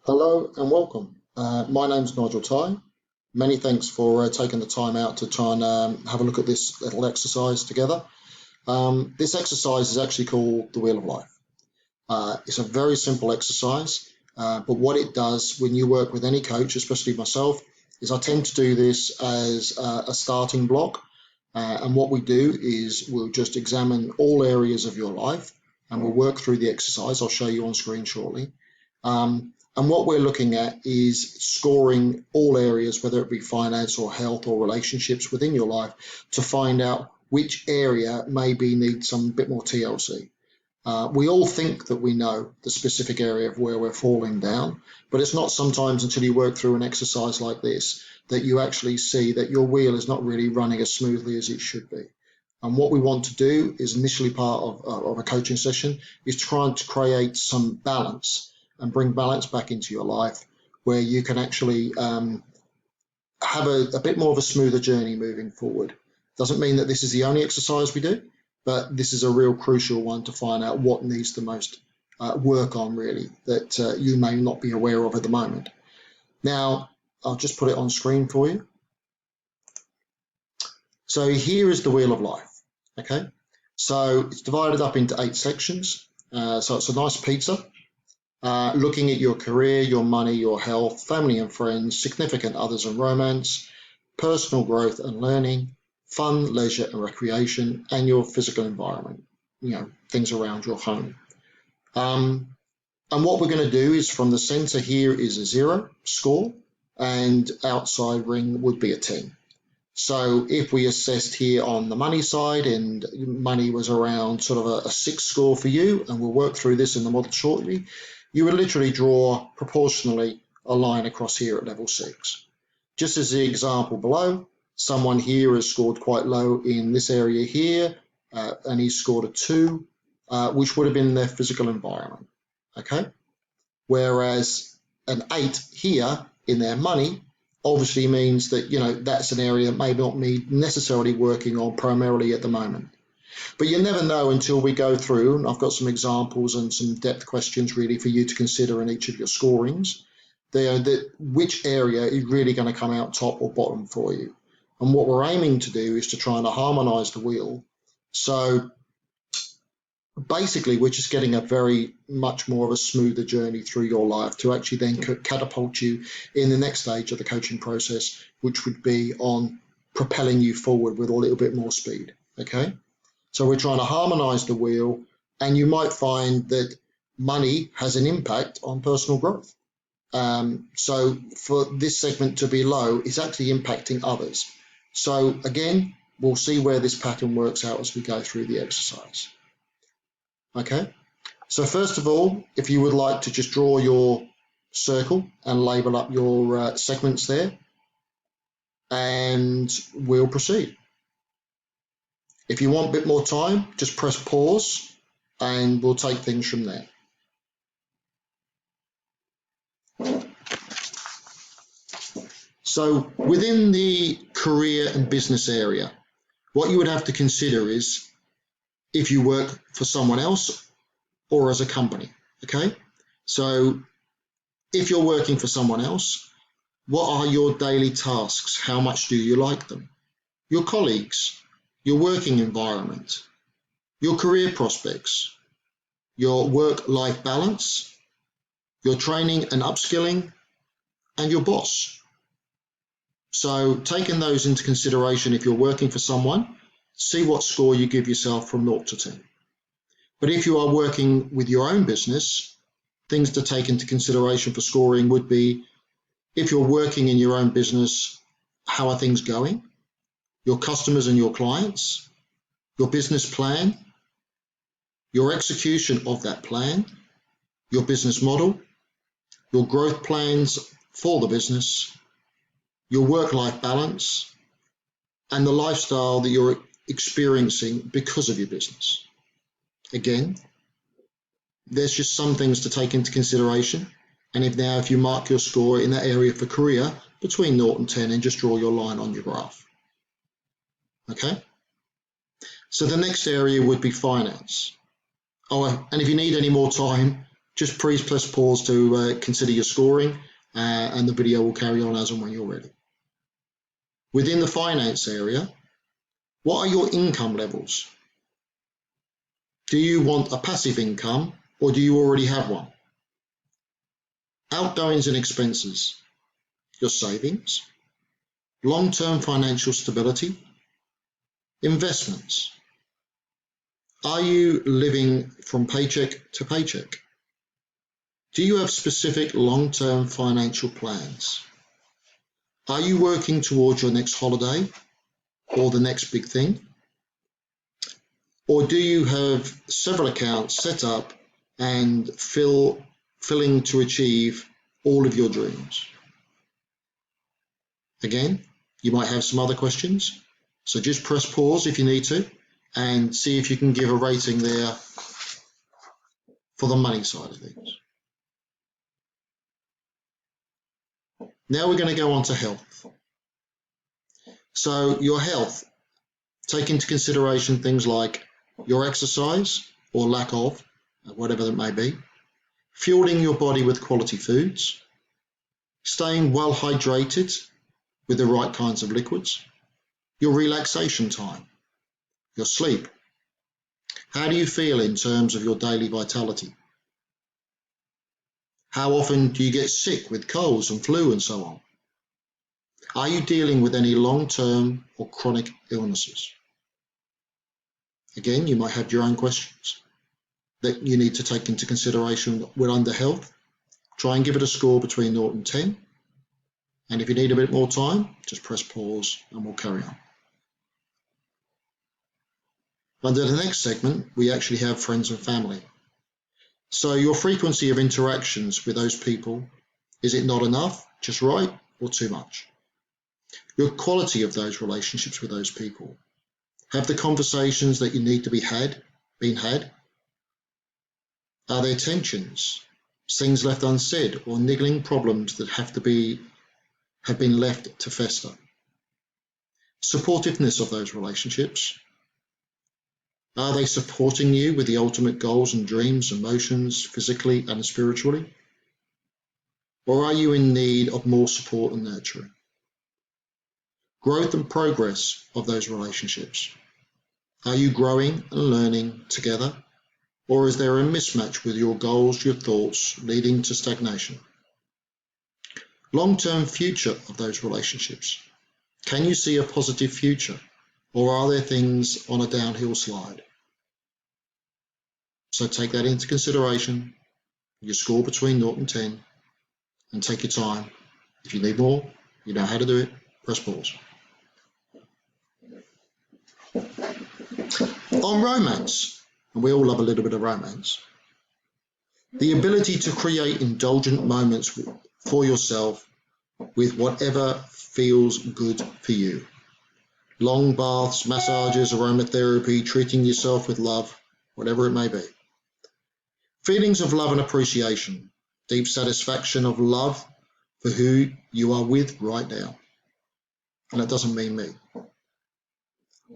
Hello and welcome. My name's Nigel Ty. Many thanks for taking the time out to try and have a look at this little exercise together. This exercise is actually called the Wheel of Life. It's a very simple exercise, but what it does when you work with any coach, especially myself, is I tend to do this as a starting block. And what we do is we'll just examine all areas of your life and we'll work through the exercise. I'll show you on screen shortly. And what we're looking at is scoring all areas, whether it be finance or health or relationships within your life, to find out which area maybe needs some bit more TLC. We all think that we know the specific area of where we're falling down, but it's not sometimes until you work through an exercise like this that you actually see that your wheel is not really running as smoothly as it should be. And what we want to do is initially part of a coaching session is trying to create some balance and bring balance back into your life where you can actually have a bit more of a smoother journey moving forward. Doesn't mean that this is the only exercise we do, but this is a real crucial one to find out what needs the most work on really that you may not be aware of at the moment. Now, I'll just put it on screen for you. So here is the Wheel of Life, okay? So it's divided up into 8 sections. So it's a nice pizza. Looking at your career, your money, your health, family and friends, significant others and romance, personal growth and learning, fun, leisure and recreation, and your physical environment, things around your home. And what we're going to do is from the center here is a 0 score, and outside ring would be a 10. So if we assessed here on the money side and money was around sort of a 6 score for you, and we'll work through this in the model shortly, you would literally draw proportionally a line across here at level 6. Just as the example below, someone here has scored quite low in this area here, and he's scored a 2, which would have been their physical environment, okay? Whereas an 8 here in their money obviously means that, that's an area that may not need necessarily working on primarily at the moment. But you never know until we go through, and I've got some examples and some depth questions really for you to consider in each of your scorings, which area is really going to come out top or bottom for you. And what we're aiming to do is to try and harmonise the wheel. So basically, we're just getting a very much more of a smoother journey through your life to actually then catapult you in the next stage of the coaching process, which would be on propelling you forward with a little bit more speed, okay? So we're trying to harmonize the wheel, and you might find that money has an impact on personal growth. So for this segment to be low, it's actually impacting others. So again, we'll see where this pattern works out as we go through the exercise. Okay, so first of all, if you would like to just draw your circle and label up your segments there, and we'll proceed. If you want a bit more time, just press pause and we'll take things from there. So within the career and business area, what you would have to consider is if you work for someone else or as a company, okay? So if you're working for someone else, what are your daily tasks? How much do you like them? Your colleagues, your working environment, your career prospects, your work-life balance, your training and upskilling, and your boss. So taking those into consideration, if you're working for someone, see what score you give yourself from 0 to 10. But if you are working with your own business, things to take into consideration for scoring would be, if you're working in your own business, how are things going? Your customers and your clients, your business plan, your execution of that plan, your business model, your growth plans for the business, your work-life balance, and the lifestyle that you're experiencing because of your business. Again, there's just some things to take into consideration. And if you mark your score in that area for career between 0 and 10 and just draw your line on your graph. Okay? So the next area would be finance. Oh, and if you need any more time, just please press pause to consider your scoring, and the video will carry on as and when you're ready. Within the finance area, what are your income levels? Do you want a passive income or do you already have one? Outgoings and expenses, your savings, long-term financial stability, investments. Are you living from paycheck to paycheck? Do you have specific long-term financial plans? Are you working towards your next holiday or the next big thing? Or do you have several accounts set up and filling to achieve all of your dreams? Again, you might have some other questions, so just press pause if you need to and see if you can give a rating there for the money side of things. Now we're going to go on to health. So your health, take into consideration things like your exercise or lack of, whatever that may be, fueling your body with quality foods, staying well hydrated with the right kinds of liquids, your relaxation time, your sleep. How do you feel in terms of your daily vitality? How often do you get sick with colds and flu and so on? Are you dealing with any long-term or chronic illnesses? Again, you might have your own questions that you need to take into consideration when under health. Try and give it a score between 0 and 10. And if you need a bit more time, just press pause and we'll carry on. Under the next segment, we actually have friends and family. So your frequency of interactions with those people, is it not enough, just right, or too much? Your quality of those relationships with those people. Have the conversations that you need to be had been had? Are there tensions, things left unsaid, or niggling problems that have been left to fester? Supportiveness of those relationships. Are they supporting you with the ultimate goals and dreams, emotions, physically and spiritually? Or are you in need of more support and nurturing? Growth and progress of those relationships. Are you growing and learning together? Or is there a mismatch with your goals, your thoughts, leading to stagnation? Long-term future of those relationships. Can you see a positive future? Or are there things on a downhill slide? So take that into consideration, your score between 0 and 10, and take your time. If you need more, you know how to do it, press pause. On romance, and we all love a little bit of romance, the ability to create indulgent moments for yourself with whatever feels good for you. Long baths, massages, aromatherapy, treating yourself with love, whatever it may be. Feelings of love and appreciation, deep satisfaction of love for who you are with right now. And that doesn't mean me.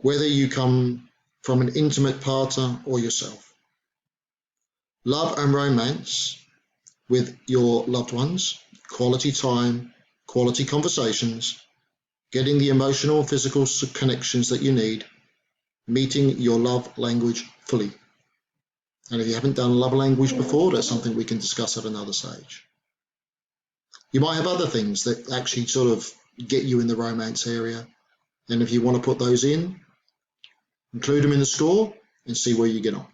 Whether you come from an intimate partner or yourself. Love and romance with your loved ones, quality time, quality conversations, getting the emotional and physical connections that you need, meeting your love language fully. And if you haven't done love language before, that's something we can discuss at another stage. You might have other things that actually sort of get you in the romance area. And if you want to put those in, include them in the score and see where you get on.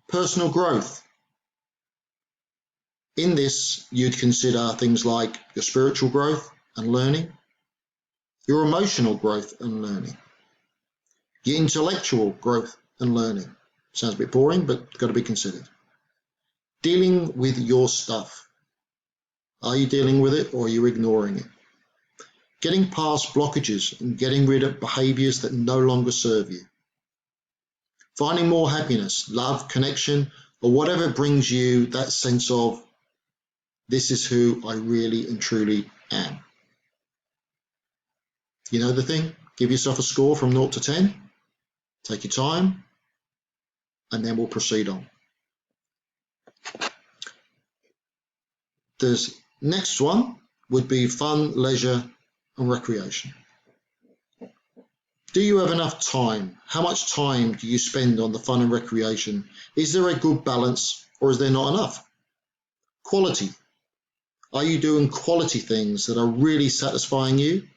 Personal growth. In this, you'd consider things like your spiritual growth and learning, your emotional growth and learning, your intellectual growth and learning. Sounds a bit boring, but got to be considered. Dealing with your stuff. Are you dealing with it or are you ignoring it? Getting past blockages and getting rid of behaviors that no longer serve you. Finding more happiness, love, connection, or whatever brings you that sense of, this is who I really and truly am. You know the thing? Give yourself a score from 0 to 10. Take your time. and then we'll proceed on. The next one would be fun, leisure, and recreation. Do you have enough time? How much time do you spend on the fun and recreation? Is there a good balance, or is there not enough? Quality. Are you doing quality things that are really satisfying you?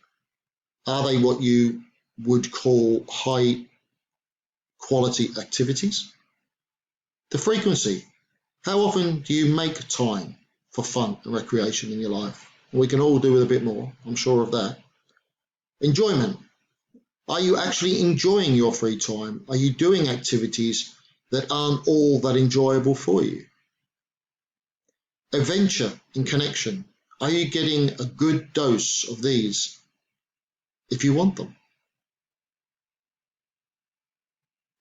Are they what you would call high quality activities? The frequency. How often do you make time for fun and recreation in your life? We can all do with a bit more, I'm sure of that. Enjoyment. Are you actually enjoying your free time? Are you doing activities that aren't all that enjoyable for you? Adventure and connection. Are you getting a good dose of these if you want them?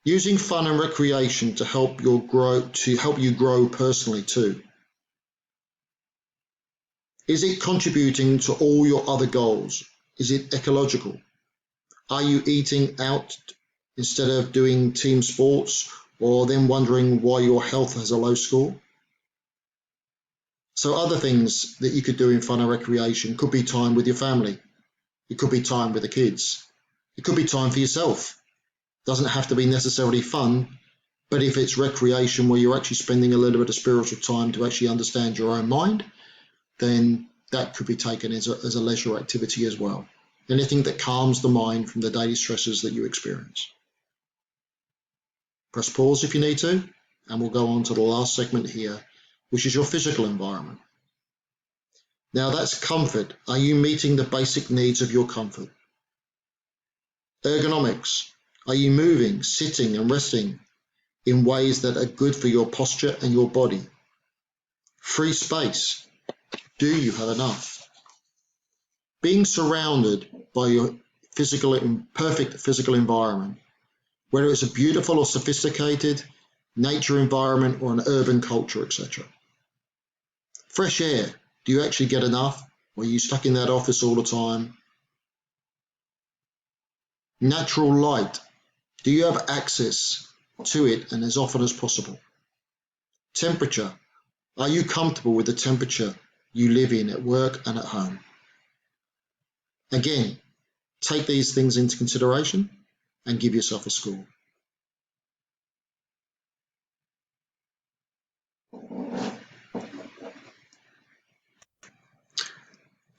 Using fun and recreation to help you grow personally too. Is it contributing to all your other goals? Is it ecological? Are you eating out instead of doing team sports, or then wondering why your health has a low score? So other things that you could do in fun and recreation could be time with your family. It could be time with the kids. It could be time for yourself. Doesn't have to be necessarily fun, but if it's recreation where you're actually spending a little bit of spiritual time to actually understand your own mind, then that could be taken as a leisure activity as well. Anything that calms the mind from the daily stresses that you experience. Press pause if you need to, and we'll go on to the last segment here, which is your physical environment. Now that's comfort. Are you meeting the basic needs of your comfort? Ergonomics. Are you moving, sitting and resting in ways that are good for your posture and your body? Free space. Do you have enough? Being surrounded by your perfect physical environment, whether it's a beautiful or sophisticated nature environment or an urban culture, etc. Fresh air. Do you actually get enough? Or are you stuck in that office all the time? Natural light. Do you have access to it and as often as possible? Temperature. Are you comfortable with the temperature you live in at work and at home? Again, take these things into consideration and give yourself a score.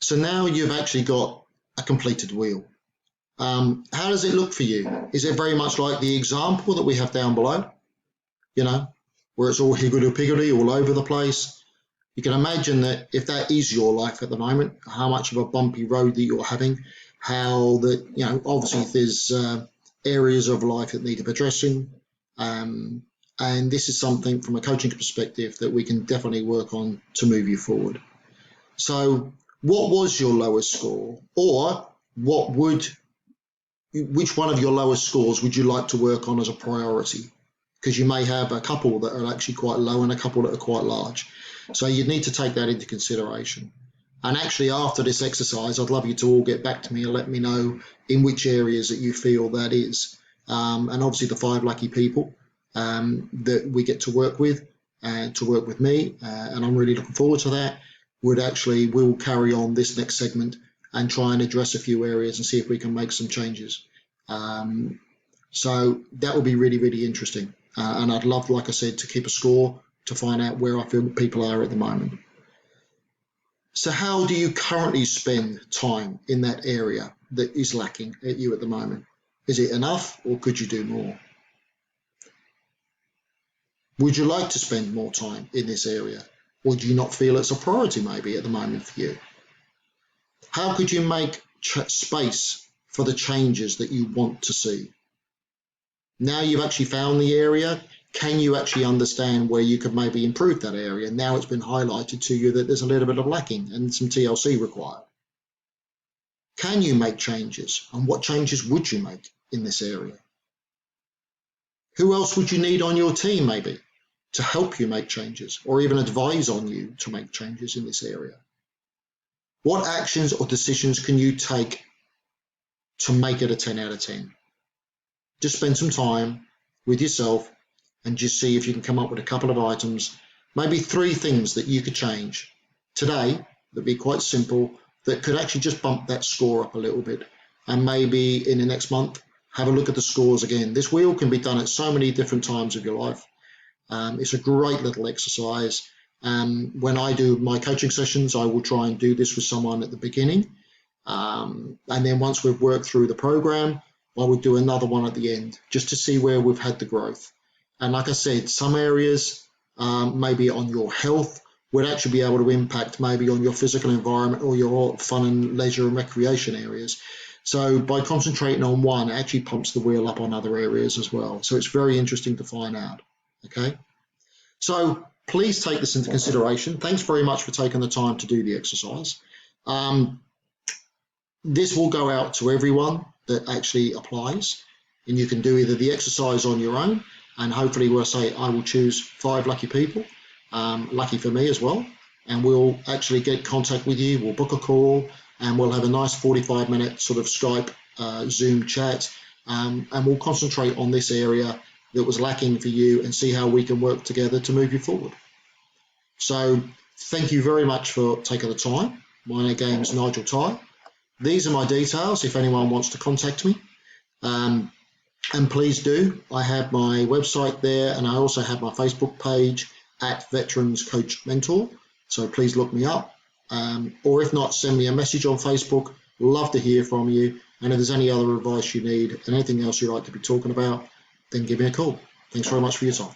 So now you've actually got a completed wheel. How does it look for you? Is it very much like the example that we have down below? You know, where it's all higgledy-piggledy all over the place? You can imagine that if that is your life at the moment, how much of a bumpy road that you're having, how that, you know, obviously there's areas of life that need addressing. And this is something from a coaching perspective that we can definitely work on to move you forward. So what was your lowest score, or which one of your lowest scores would you like to work on as a priority? Because you may have a couple that are actually quite low and a couple that are quite large. So you'd need to take that into consideration. And actually after this exercise, I'd love you to all get back to me and let me know in which areas that you feel that is. And obviously the 5 lucky people that we get to work with and to work with me, and I'm really looking forward to that, we'll carry on this next segment and try and address a few areas and see if we can make some changes. So that will be really, really interesting. And I'd love, like I said, to keep a score to find out where I feel people are at the moment. So how do you currently spend time in that area that is lacking at you at the moment? Is it enough, or could you do more? Would you like to spend more time in this area, or do you not feel it's a priority maybe at the moment for you? How could you make space for the changes that you want to see? Now you've actually found the area, can you actually understand where you could maybe improve that area? Now it's been highlighted to you that there's a little bit of lacking and some TLC required. Can you make changes, and what changes would you make in this area? Who else would you need on your team maybe to help you make changes, or even advise on you to make changes in this area? What actions or decisions can you take to make it a 10 out of 10? Just spend some time with yourself and just see if you can come up with a couple of items, maybe 3 things that you could change today that'd be quite simple, that could actually just bump that score up a little bit. And maybe in the next month, have a look at the scores again. This wheel can be done at so many different times of your life. It's a great little exercise. When I do my coaching sessions, I will try and do this with someone at the beginning. And then once we've worked through the program, I would do another one at the end, just to see where we've had the growth. And like I said, some areas, maybe on your health, would actually be able to impact maybe on your physical environment or your fun and leisure and recreation areas. So by concentrating on one, it actually pumps the wheel up on other areas as well. So it's very interesting to find out. Okay. So please take this into consideration. Thanks very much for taking the time to do the exercise. This will go out to everyone that actually applies, and you can do either the exercise on your own, and hopefully we'll say I will choose 5 lucky people, lucky for me as well, and we'll actually get in contact with you. We'll book a call, and we'll have a nice 45-minute sort of Skype, Zoom chat, and we'll concentrate on this area that was lacking for you and see how we can work together to move you forward. So thank you very much for taking the time. My name is Nigel Tye. These are my details if anyone wants to contact me. And please do. I have my website there, and I also have my Facebook page at Veterans Coach Mentor. So please look me up. Or if not, send me a message on Facebook. Love to hear from you. And if there's any other advice you need and anything else you'd like to be talking about, then give me a call. Thanks very much for your time.